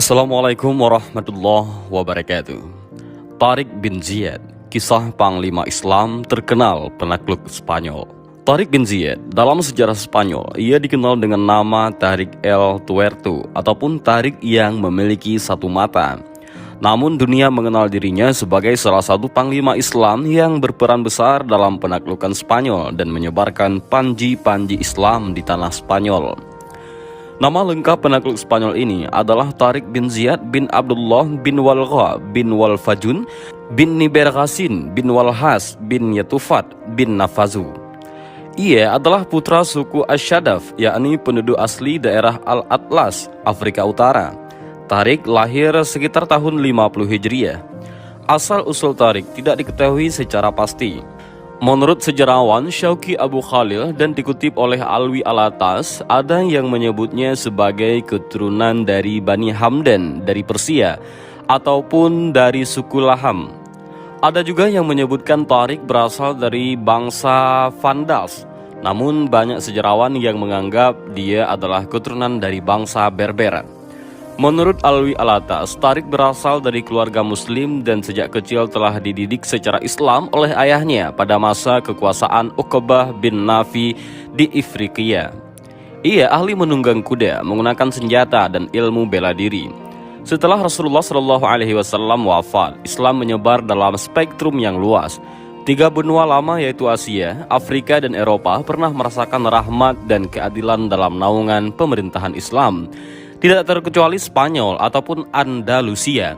Assalamualaikum warahmatullahi wabarakatuh. Tariq bin Ziyad, kisah Panglima Islam terkenal penakluk Spanyol. Tariq bin Ziyad dalam sejarah Spanyol, ia dikenal dengan nama Tariq el Tuerto ataupun Tariq yang memiliki satu mata. Namun dunia mengenal dirinya sebagai salah satu panglima Islam yang berperan besar dalam penaklukan Spanyol dan menyebarkan panji-panji Islam di tanah Spanyol. Nama lengkap penakluk Spanyol ini adalah Tariq bin Ziyad bin Abdullah bin Walgha bin Walfajun bin Niberghasin bin Walhas bin Yatufat bin Nafazu. Ia adalah putra suku Asyadaf, yakni penduduk asli daerah Al-Atlas, Afrika Utara. Tariq lahir sekitar tahun 50 Hijriah. Asal-usul Tariq tidak diketahui secara pasti. Menurut sejarawan Syauqi Abu Khalil dan dikutip oleh Alwi Alatas, ada yang menyebutnya sebagai keturunan dari Bani Hamdan dari Persia ataupun dari suku Laham. Ada juga yang menyebutkan Tariq berasal dari bangsa Vandals. Namun banyak sejarawan yang menganggap dia adalah keturunan dari bangsa Berber. Menurut Alwi Alatas, Tariq berasal dari keluarga muslim dan sejak kecil telah dididik secara Islam oleh ayahnya pada masa kekuasaan Uqbah bin Nafi di Ifriqiya. Ia ahli menunggang kuda, menggunakan senjata dan ilmu bela diri. Setelah Rasulullah SAW wafat, Islam menyebar dalam spektrum yang luas. 3 benua lama yaitu Asia, Afrika, dan Eropa pernah merasakan rahmat dan keadilan dalam naungan pemerintahan Islam. Tidak terkecuali Spanyol ataupun Andalusia.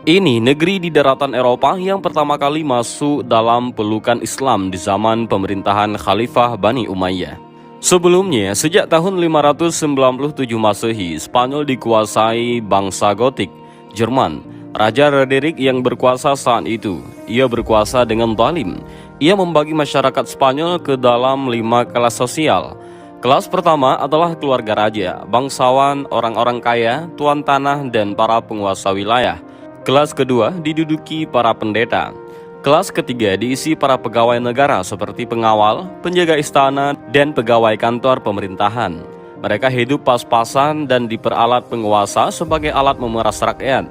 Ini negeri di daratan Eropa yang pertama kali masuk dalam pelukan Islam di zaman pemerintahan Khalifah Bani Umayyah. Sebelumnya, sejak tahun 597 Masehi, Spanyol dikuasai bangsa Gotik, Jerman. Raja Roderick yang berkuasa saat itu, ia berkuasa dengan zalim. Ia membagi masyarakat Spanyol ke dalam 5 kelas sosial. Kelas pertama adalah keluarga raja, bangsawan, orang-orang kaya, tuan tanah, dan para penguasa wilayah. Kelas kedua diduduki para pendeta. Kelas ketiga diisi para pegawai negara seperti pengawal, penjaga istana, dan pegawai kantor pemerintahan. Mereka hidup pas-pasan dan diperalat penguasa sebagai alat memeras rakyat.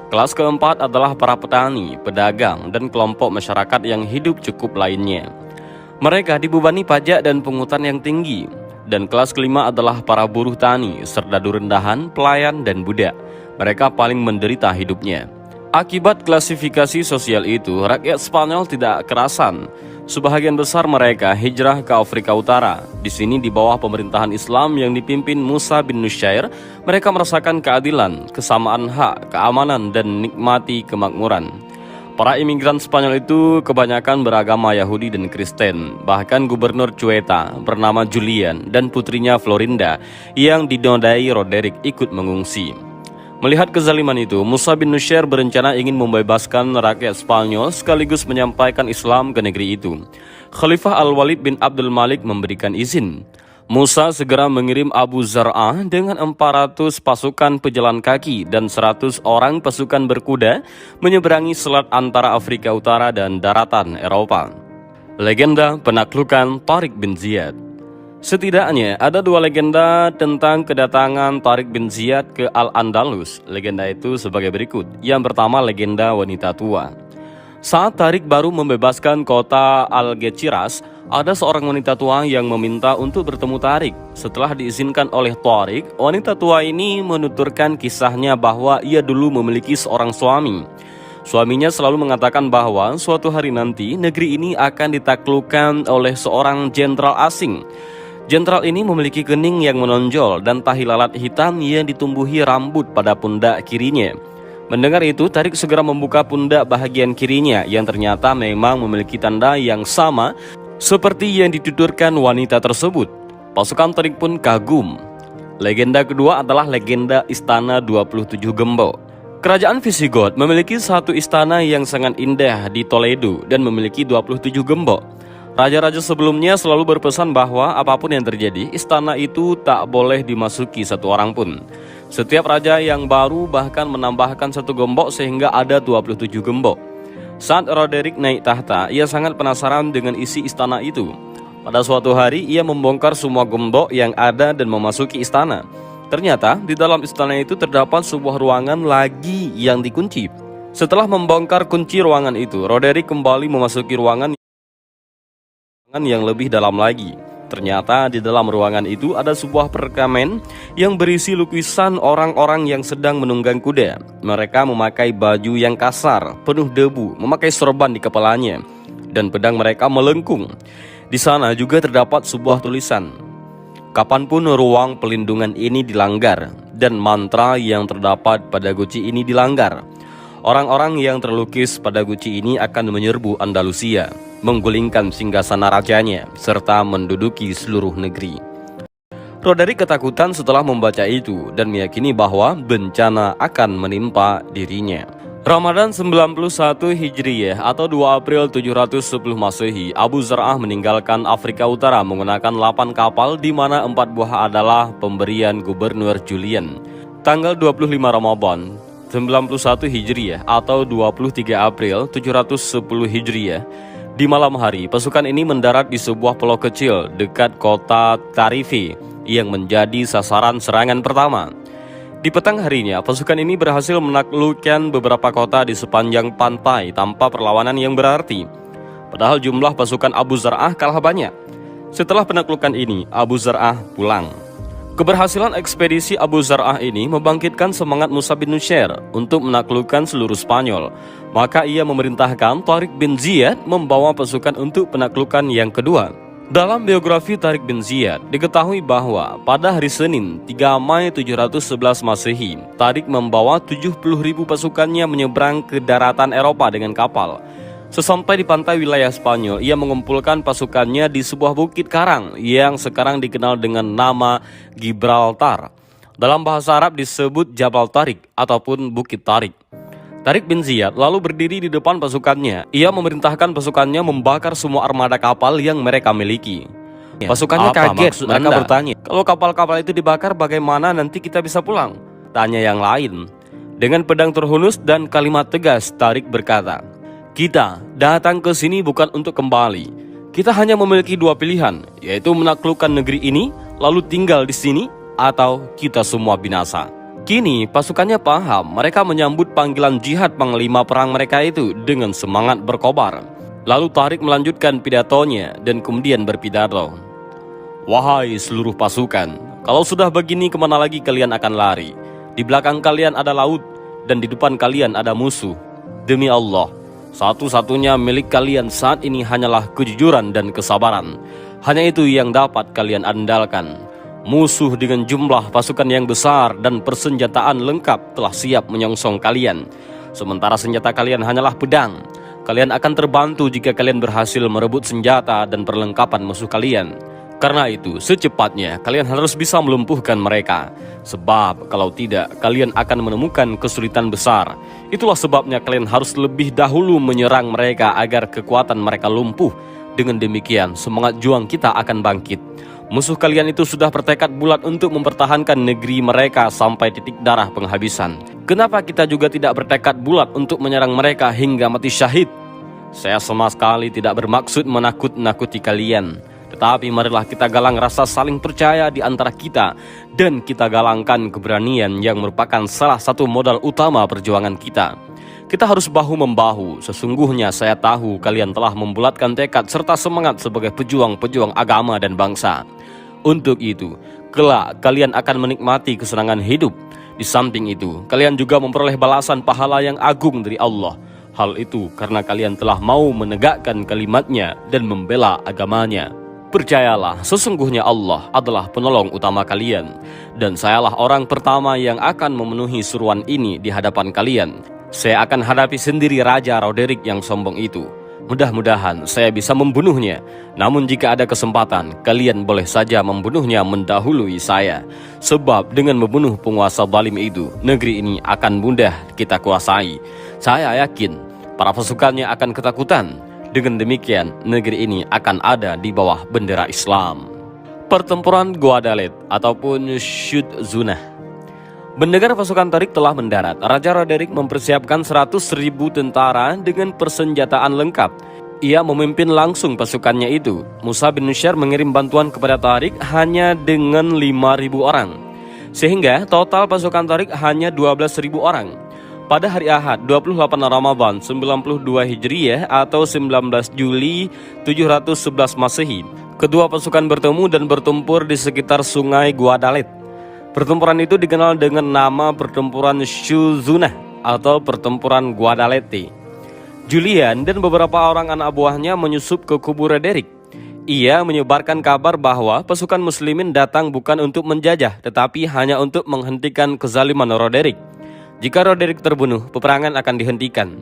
Kelas keempat adalah para petani, pedagang, dan kelompok masyarakat yang hidup cukup lainnya. Mereka dibebani pajak dan pungutan yang tinggi. Dan kelas kelima adalah para buruh tani, serdadu rendahan, pelayan, dan budak. Mereka paling menderita hidupnya. Akibat klasifikasi sosial itu, rakyat Spanyol tidak kerasan. Sebahagian besar mereka hijrah ke Afrika Utara. Di sini di bawah pemerintahan Islam yang dipimpin Musa bin Nusyair, mereka merasakan keadilan, kesamaan hak, keamanan, dan nikmati kemakmuran. Para imigran Spanyol itu kebanyakan beragama Yahudi dan Kristen. Bahkan gubernur Ceuta bernama Julian dan putrinya Florinda yang dinodai Roderick ikut mengungsi. Melihat kezaliman itu, Musa bin Nusyair berencana ingin membebaskan rakyat Spanyol sekaligus menyampaikan Islam ke negeri itu. Khalifah Al-Walid bin Abdul Malik memberikan izin. Musa segera mengirim Abu Zar'ah dengan 400 pasukan pejalan kaki dan 100 orang pasukan berkuda menyeberangi selat antara Afrika Utara dan daratan Eropa. Legenda penaklukan Tariq bin Ziyad. Setidaknya ada 2 legenda tentang kedatangan Tariq bin Ziyad ke Al-Andalus. Legenda itu sebagai berikut. Yang pertama, legenda wanita tua. Saat Tariq baru membebaskan kota Algeciras, ada seorang wanita tua yang meminta untuk bertemu Tariq. Setelah diizinkan oleh Tariq, wanita tua ini menuturkan kisahnya bahwa ia dulu memiliki seorang suami. Suaminya selalu mengatakan bahwa suatu hari nanti negeri ini akan ditaklukkan oleh seorang jenderal asing. Jenderal ini memiliki kening yang menonjol dan tahi lalat hitam yang ditumbuhi rambut pada pundak kirinya. Mendengar itu, Tariq segera membuka pundak bahagian kirinya yang ternyata memang memiliki tanda yang sama seperti yang dituturkan wanita tersebut. Pasukan Tariq pun kagum. Legenda kedua adalah legenda Istana 27 Gembok. Kerajaan Visigoth memiliki satu istana yang sangat indah di Toledo dan memiliki 27 gembok. Raja-raja sebelumnya selalu berpesan bahwa apapun yang terjadi, istana itu tak boleh dimasuki satu orang pun. Setiap raja yang baru bahkan menambahkan satu gembok sehingga ada 27 gembok. Saat Roderick naik tahta, ia sangat penasaran dengan isi istana itu. Pada suatu hari, ia membongkar semua gembok yang ada dan memasuki istana. Ternyata di dalam istana itu terdapat sebuah ruangan lagi yang dikunci. Setelah membongkar kunci ruangan itu, Roderick kembali memasuki ruangan yang lebih dalam lagi. Ternyata di dalam ruangan itu ada sebuah perkamen yang berisi lukisan orang-orang yang sedang menunggang kuda. Mereka memakai baju yang kasar, penuh debu, memakai sorban di kepalanya, dan pedang mereka melengkung. Di sana juga terdapat sebuah tulisan, "Kapanpun ruang pelindungan ini dilanggar dan mantra yang terdapat pada guci ini dilanggar, orang-orang yang terlukis pada guci ini akan menyerbu Andalusia, menggulingkan singgasana rajanya, serta menduduki seluruh negeri." Roderick ketakutan setelah membaca itu dan meyakini bahwa bencana akan menimpa dirinya. Ramadan 91 Hijriyah atau 2 April 710 Masehi, Abu Zar'ah meninggalkan Afrika Utara menggunakan 8 kapal di mana 4 buah adalah pemberian Gubernur Julian. Tanggal 25 Ramadan 91 Hijriyah atau 23 April 710 Hijriyah, di malam hari pasukan ini mendarat di sebuah pulau kecil dekat kota Tarife yang menjadi sasaran serangan pertama. Di petang harinya, pasukan ini berhasil menaklukkan beberapa kota di sepanjang pantai tanpa perlawanan yang berarti. Padahal jumlah pasukan Abu Zar'ah kalah banyak. Setelah penaklukan ini, Abu Zar'ah pulang. Keberhasilan ekspedisi Abu Zar'ah ini membangkitkan semangat Musa bin Nusayr untuk menaklukkan seluruh Spanyol. Maka ia memerintahkan Tariq bin Ziyad membawa pasukan untuk penaklukan yang kedua. Dalam biografi Tariq bin Ziyad, diketahui bahwa pada hari Senin 3 Mei 711 Masehi, Tariq membawa 70.000 pasukannya menyeberang ke daratan Eropa dengan kapal. Sesampai di pantai wilayah Spanyol, ia mengumpulkan pasukannya di sebuah bukit karang yang sekarang dikenal dengan nama Gibraltar. Dalam bahasa Arab disebut Jabal Tariq ataupun Bukit Tariq. Tariq bin Ziyad lalu berdiri di depan pasukannya. Ia memerintahkan pasukannya membakar semua armada kapal yang mereka miliki. Pasukannya kaget, mereka bertanya, "Kalau kapal-kapal itu dibakar bagaimana nanti kita bisa pulang?" Tanya yang lain. Dengan pedang terhunus dan kalimat tegas, Tariq berkata, "Kita datang ke sini bukan untuk kembali. Kita hanya memiliki 2 pilihan, yaitu menaklukkan negeri ini, lalu tinggal di sini, atau kita semua binasa." Kini pasukannya paham, mereka menyambut panggilan jihad panglima perang mereka itu dengan semangat berkobar. Lalu Tariq melanjutkan pidatonya dan kemudian berpidato, "Wahai seluruh pasukan, kalau sudah begini kemana lagi kalian akan lari? Di belakang kalian ada laut dan di depan kalian ada musuh. Demi Allah, satu-satunya milik kalian saat ini hanyalah kejujuran dan kesabaran. Hanya itu yang dapat kalian andalkan. Musuh dengan jumlah pasukan yang besar dan persenjataan lengkap telah siap menyongsong kalian. Sementara senjata kalian hanyalah pedang. Kalian akan terbantu jika kalian berhasil merebut senjata dan perlengkapan musuh kalian. Karena itu, secepatnya kalian harus bisa melumpuhkan mereka. Sebab kalau tidak, kalian akan menemukan kesulitan besar. Itulah sebabnya kalian harus lebih dahulu menyerang mereka agar kekuatan mereka lumpuh. Dengan demikian, semangat juang kita akan bangkit. Musuh kalian itu sudah bertekad bulat untuk mempertahankan negeri mereka sampai titik darah penghabisan. Kenapa kita juga tidak bertekad bulat untuk menyerang mereka hingga mati syahid? Saya sama sekali tidak bermaksud menakut-nakuti kalian. Tetapi marilah kita galang rasa saling percaya di antara kita. Dan kita galangkan keberanian yang merupakan salah satu modal utama perjuangan kita. Kita harus bahu-membahu. Sesungguhnya saya tahu kalian telah membulatkan tekad serta semangat sebagai pejuang-pejuang agama dan bangsa. Untuk itu, kelak kalian akan menikmati kesenangan hidup. Di samping itu, kalian juga memperoleh balasan pahala yang agung dari Allah. Hal itu karena kalian telah mau menegakkan kalimatnya dan membela agamanya. Percayalah, sesungguhnya Allah adalah penolong utama kalian. Dan sayalah orang pertama yang akan memenuhi suruhan ini di hadapan kalian. Saya akan hadapi sendiri Raja Roderick yang sombong itu. Mudah-mudahan saya bisa membunuhnya. Namun jika ada kesempatan, kalian boleh saja membunuhnya mendahului saya. Sebab dengan membunuh penguasa zalim itu, negeri ini akan mudah kita kuasai. Saya yakin para pasukannya akan ketakutan. Dengan demikian, negeri ini akan ada di bawah bendera Islam. Pertempuran Guadalete ataupun Syud Zunah. Mendengar pasukan Tariq telah mendarat, Raja Roderick mempersiapkan 100.000 tentara dengan persenjataan lengkap. Ia memimpin langsung pasukannya itu. Musa bin Nusayr mengirim bantuan kepada Tariq hanya dengan 5.000 orang. sehingga total pasukan Tariq hanya 12.000 orang. Pada hari Ahad 28 Ramadan 92 Hijriah atau 19 Juli 711 Masehi, kedua pasukan bertemu dan bertempur di sekitar sungai Guadalete. Pertempuran itu dikenal dengan nama pertempuran Shuzunah atau pertempuran Guadalete. Julian dan beberapa orang anak buahnya menyusup ke kubu Roderick. Ia menyebarkan kabar bahwa pasukan muslimin datang bukan untuk menjajah, tetapi hanya untuk menghentikan kezaliman Roderick. Jika Roderick terbunuh, peperangan akan dihentikan.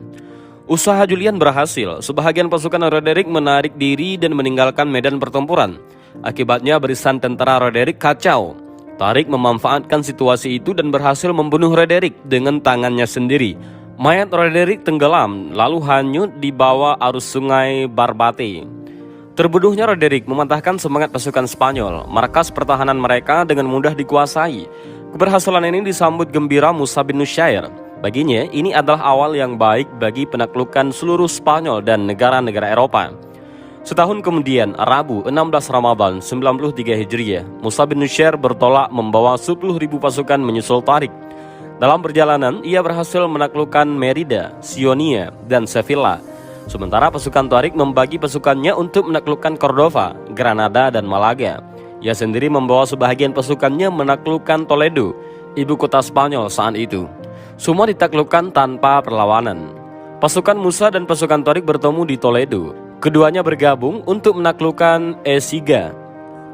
Usaha Julian berhasil. Sebahagian pasukan Roderick menarik diri dan meninggalkan medan pertempuran. Akibatnya barisan tentara Roderick kacau. Tariq memanfaatkan situasi itu dan berhasil membunuh Roderick dengan tangannya sendiri. Mayat Roderick tenggelam lalu hanyut di bawah arus sungai Barbate. Terbunuhnya Roderick mematahkan semangat pasukan Spanyol. Markas pertahanan mereka dengan mudah dikuasai. Keberhasilan ini disambut gembira Musa bin Nusyair. Baginya, ini adalah awal yang baik bagi penaklukan seluruh Spanyol dan negara-negara Eropa. Setahun kemudian, Rabu 16 Ramadan 93 Hijriah, Musa bin Nusyair bertolak membawa 10.000 pasukan menyusul Tariq. Dalam perjalanan, ia berhasil menaklukkan Merida, Sionia, dan Sevilla. Sementara pasukan Tariq membagi pasukannya untuk menaklukkan Cordova, Granada, dan Malaga. Ia sendiri membawa sebahagian pasukannya menaklukkan Toledo, ibu kota Spanyol saat itu. Semua ditaklukkan tanpa perlawanan. Pasukan Musa dan pasukan Tariq bertemu di Toledo. Keduanya bergabung untuk menaklukkan Écija.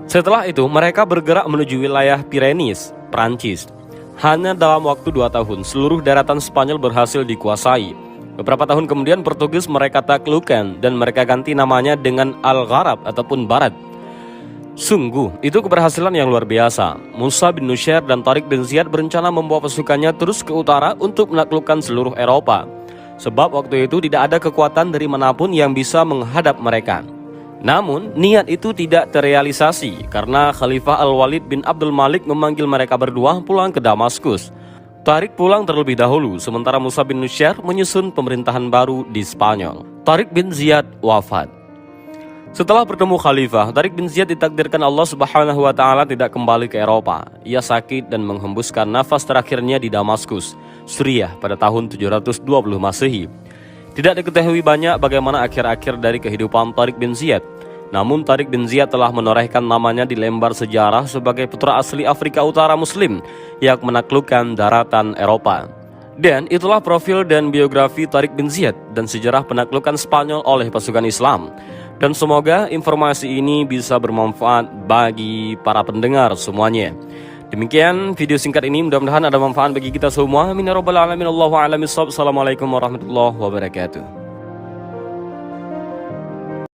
Setelah itu, mereka bergerak menuju wilayah Pyrenees, Prancis. Hanya dalam waktu 2 tahun, seluruh daratan Spanyol berhasil dikuasai. Beberapa tahun kemudian, Portugis mereka taklukkan dan mereka ganti namanya dengan Algarab ataupun Barat. Sungguh, itu keberhasilan yang luar biasa. Musa bin Nusyair dan Tariq bin Ziyad berencana membawa pasukannya terus ke utara untuk menaklukkan seluruh Eropa. Sebab waktu itu tidak ada kekuatan dari manapun yang bisa menghadap mereka. Namun, niat itu tidak terrealisasi karena Khalifah Al-Walid bin Abdul Malik memanggil mereka berdua pulang ke Damaskus. Tariq pulang terlebih dahulu, sementara Musa bin Nusyair menyusun pemerintahan baru di Spanyol. Tariq bin Ziyad wafat. Setelah bertemu Khalifah, Tariq bin Ziyad ditakdirkan Allah Subhanahu wa Ta'ala tidak kembali ke Eropa. Ia sakit dan menghembuskan nafas terakhirnya di Damaskus, Suriah pada tahun 720 Masehi. Tidak diketahui banyak bagaimana akhir-akhir dari kehidupan Tariq bin Ziyad. Namun Tariq bin Ziyad telah menorehkan namanya di lembar sejarah sebagai putra asli Afrika Utara Muslim yang menaklukkan daratan Eropa. Dan itulah profil dan biografi Tariq bin Ziyad dan sejarah penaklukan Spanyol oleh pasukan Islam. Dan semoga informasi ini bisa bermanfaat bagi para pendengar semuanya. Demikian video singkat ini, mudah-mudahan ada manfaat bagi kita semua. Amin ya rabbal alamin. Allahu a'lam bishawab. Assalamualaikum warahmatullahi wabarakatuh.